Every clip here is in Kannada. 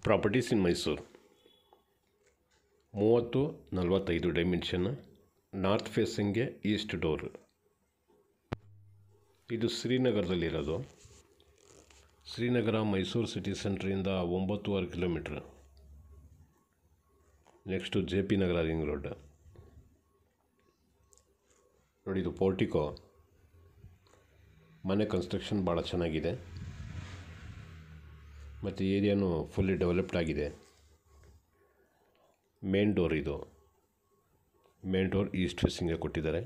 Properties in Mysuru 30-45 dimension, north ಫೇಸಿಂಗ್ಗೆ ಈಸ್ಟ್ ಡೋರ್. ಇದು ಶ್ರೀನಗರದಲ್ಲಿರೋದು. ಶ್ರೀನಗರ ಮೈಸೂರು ಸಿಟಿ ಸೆಂಟ್ರಿಂದ 9.5 kilometre. Next JP Nagar ring road. ನೋಡಿ, ಇದು ಪೋರ್ಟಿಕೋ. ಮನೆ ಕನ್ಸ್ಟ್ರಕ್ಷನ್ ಭಾಳ ಚೆನ್ನಾಗಿದೆ ಮತ್ತು ಏರಿಯಾನು ಫುಲ್ಲಿ ಡೆವಲಪ್ಡ್ ಆಗಿದೆ. ಮೇನ್ ಡೋರ್ ಇದು. ಮೇನ್ ಡೋರ್ ಈಸ್ಟ್ ಫೇಸಿಂಗ್ಗೆ ಕೊಟ್ಟಿದ್ದಾರೆ.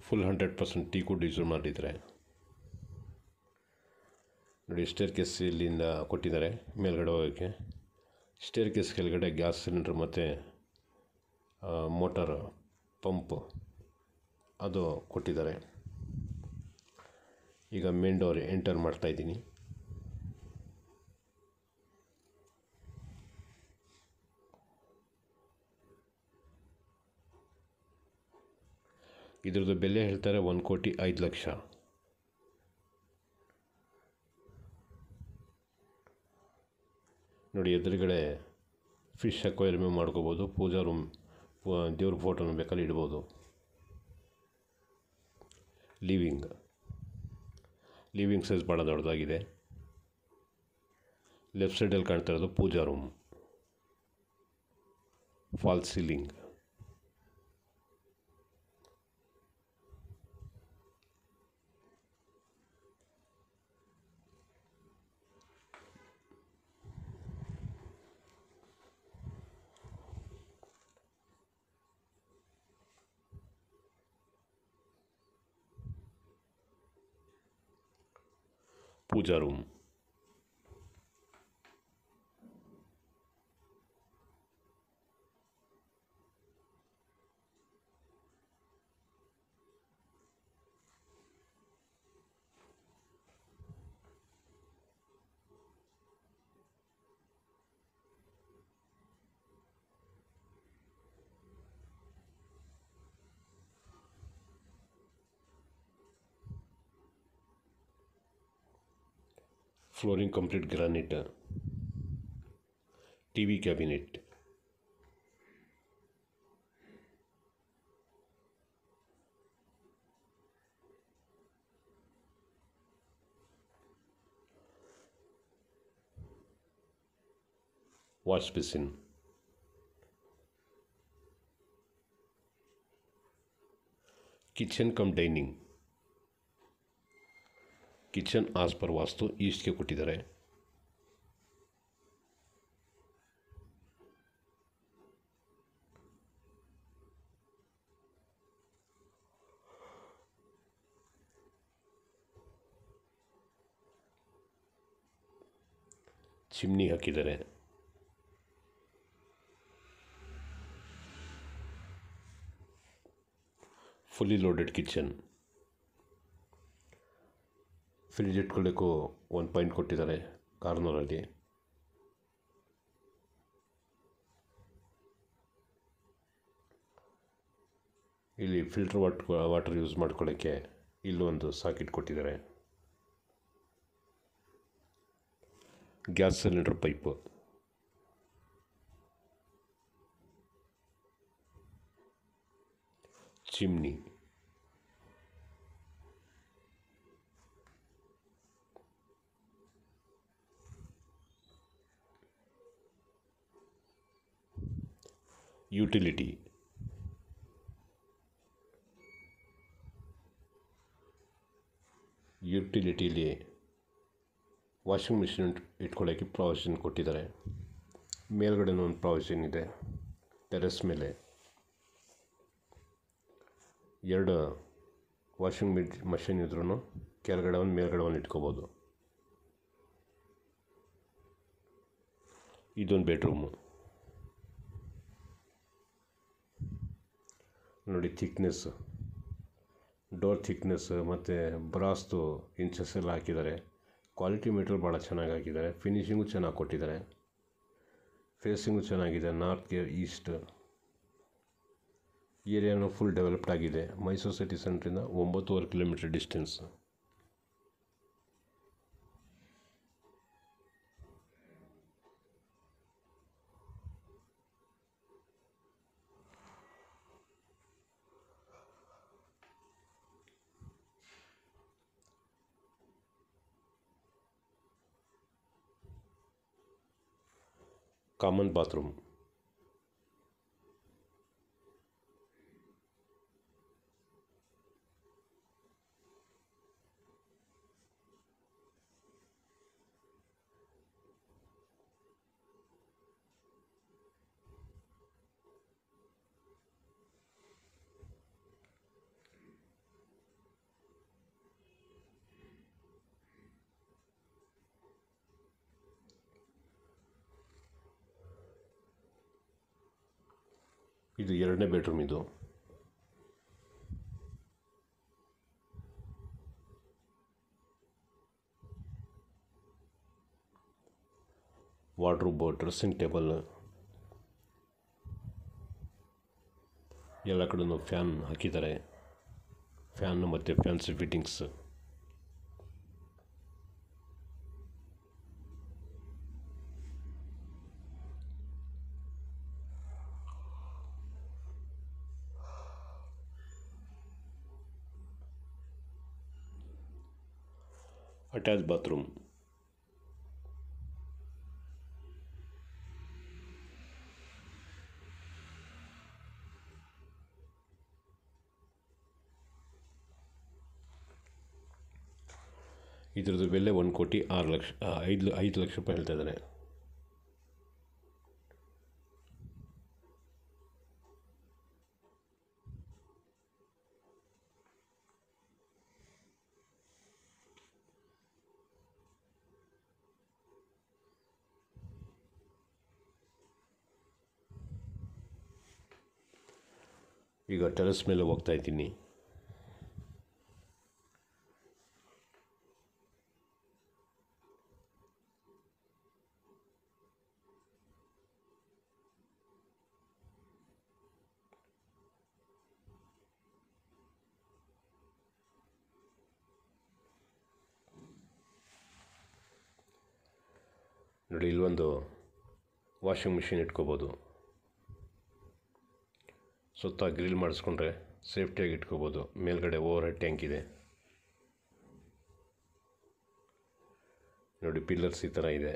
ಫುಲ್ 100% ಟೀಕುಡ್ ಯೂಸ್ ಮಾಡಿದ್ದಾರೆ. ನೋಡಿ, ಸ್ಟೇರ್ ಕೇಸ್ ಇಲ್ಲಿಂದ ಕೊಟ್ಟಿದ್ದಾರೆ ಮೇಲ್ಗಡೆ ಹೋಗೋಕ್ಕೆ. ಸ್ಟೇರ್ ಕೇಸ್ ಕೆಳಗಡೆ ಗ್ಯಾಸ್ ಸಿಲಿಂಡ್ರ್ ಮತ್ತು ಮೋಟಾರ್ ಪಂಪು ಅದು ಕೊಟ್ಟಿದ್ದಾರೆ. ಈಗ ಮೇನ್ ಡೋರ್ ಎಂಟರ್ ಮಾಡ್ತಾಯಿದ್ದೀನಿ. ಇದ್ರದ್ದು ಬೆಲೆ ಹೇಳ್ತಾರೆ 1,05,00,000. ನೋಡಿ, ಎದುರುಗಡೆ ಫಿಶ್ ಅಕ್ವೇರಿಯಂ ಮಾಡ್ಕೋಬೋದು. ಪೂಜಾ ರೂಮ್, ದೇವ್ರ ಫೋಟೋನ ಬೇಕಾದ್ರೆ ಇಡ್ಬೋದು. ಲಿವಿಂಗ್ ಸೈಜ್ ಭಾಳ ದೊಡ್ಡದಾಗಿದೆ. ಲೆಫ್ಟ್ ಸೈಡಲ್ಲಿ ಕಾಣ್ತಾ ಇರೋದು pooja room. False ceiling. Pooja room. Flooring complete granite. TV cabinet. Wash basin. Kitchen cum dining. Kitchen as per vastu ಈಸ್ಟ್ಗೆ ಕೊಟ್ಟಿದ್ದಾರೆ. ಚಿಮ್ನಿ ಹಾಕಿದ್ದಾರೆ. Fully loaded kitchen. ಫ್ರಿಡ್ಜ್ ಇಟ್ಕೊಳ್ಳೋಕ್ಕೂ ಒಂದು ಪಾಯಿಂಟ್ ಕೊಟ್ಟಿದ್ದಾರೆ ಕಾರ್ನರಲ್ಲಿ. ಇಲ್ಲಿ ಫಿಲ್ಟರ್ ವಾಟರ್ ಯೂಸ್ ಮಾಡ್ಕೊಳ್ಳೋಕ್ಕೆ ಇಲ್ಲೊಂದು ಸಾಕೆಟ್ ಕೊಟ್ಟಿದ್ದಾರೆ. Gas cylinder pipe. Chimney. Utility. ಯುಟಿಲಿಟಿಲಿ ವಾಷಿಂಗ್ ಮಿಷಿನ್ ಇಟ್ಕೊಳ್ಳೋಕ್ಕೆ ಪ್ರಾವಿಷನ್ ಕೊಟ್ಟಿದ್ದಾರೆ. ಮೇಲ್ಗಡೆನೂ ಒಂದು ಪ್ರಾವಿಷನ್ ಇದೆ. ಟೆರೆಸ್ ಮೇಲೆ 2 ವಾಷಿಂಗ್ ಮಷಿನ್ ಇದ್ರೂ ಕೆಳಗಡೆ ಒಂದು ಮೇಲ್ಗಡೆ ಒಂದು ಇಟ್ಕೋಬೋದು. ಇದೊಂದು ಬೆಡ್ರೂಮು. ನೋಡಿ, ಥಿಕ್ನೆಸ್, ಡೋರ್ ಥಿಕ್ನೆಸ್ ಮತ್ತು ಬ್ರಾಸ್ದು ಇಂಚಸ್ ಎಲ್ಲ ಹಾಕಿದ್ದಾರೆ. ಕ್ವಾಲಿಟಿ ಮೆಟೀರಿಯಲ್ ಭಾಳ ಚೆನ್ನಾಗಿ ಹಾಕಿದ್ದಾರೆ. ಫಿನಿಷಿಂಗು ಚೆನ್ನಾಗಿ ಕೊಟ್ಟಿದ್ದಾರೆ. ಫೇಸಿಂಗು ಚೆನ್ನಾಗಿದೆ. ನಾರ್ತ್ಗೆ ಈಸ್ಟ್. ಏರಿಯಾನು ಫುಲ್ ಡೆವಲಪ್ಡ್ ಆಗಿದೆ. ಮೈಸೂರು ಸಿಟಿ ಸೆಂಟ್ರಿಂದ 9.5 ಕಿಲೋಮೀಟರ್ ಡಿಸ್ಟೆನ್ಸ್. Common bathroom. ಇದು 2ನೇ ಬೆಡ್ರೂಮ್. ಇದು ವಾರ್ಡ್ರೋಬ್, ಡ್ರೆಸ್ಸಿಂಗ್ ಟೇಬಲ್, ಎಲ್ಲ ಕಡೆಯೂ ಫ್ಯಾನ್ ಹಾಕಿದ್ದಾರೆ. ಫ್ಯಾನ್ ಮತ್ತು ಫ್ಯಾನ್ಸಿ ಫಿಟ್ಟಿಂಗ್ಸ್. Attach bathroom. ಇದ್ರದ್ದು ಬೆಲೆ 1,06,00,000 5 ಲಕ್ಷ ರೂಪಾಯಿ ಹೇಳ್ತಾ ಇದ್ದಾರೆ. ಈಗ ಟೆರೆಸ್ ಮೇಲೆ ಹೋಗ್ತಾ ಇದ್ದೀನಿ. ನೋಡಿ, ಇಲ್ಲೊಂದು ವಾಷಿಂಗ್ ಮಿಷಿನ್ ಇಟ್ಕೋಬೋದು. ಸುತ್ತ ಗ್ರಿಲ್ ಮಾಡಿಸ್ಕೊಂಡ್ರೆ ಸೇಫ್ಟಿಯಾಗಿ ಇಟ್ಕೋಬೋದು. ಮೇಲ್ಗಡೆ ಓವರ್ ಹೆಡ್ ಟ್ಯಾಂಕ್ ಇದೆ. ನೋಡಿ, ಪಿಲ್ಲರ್ಸ್ ಈ ಥರ ಇದೆ.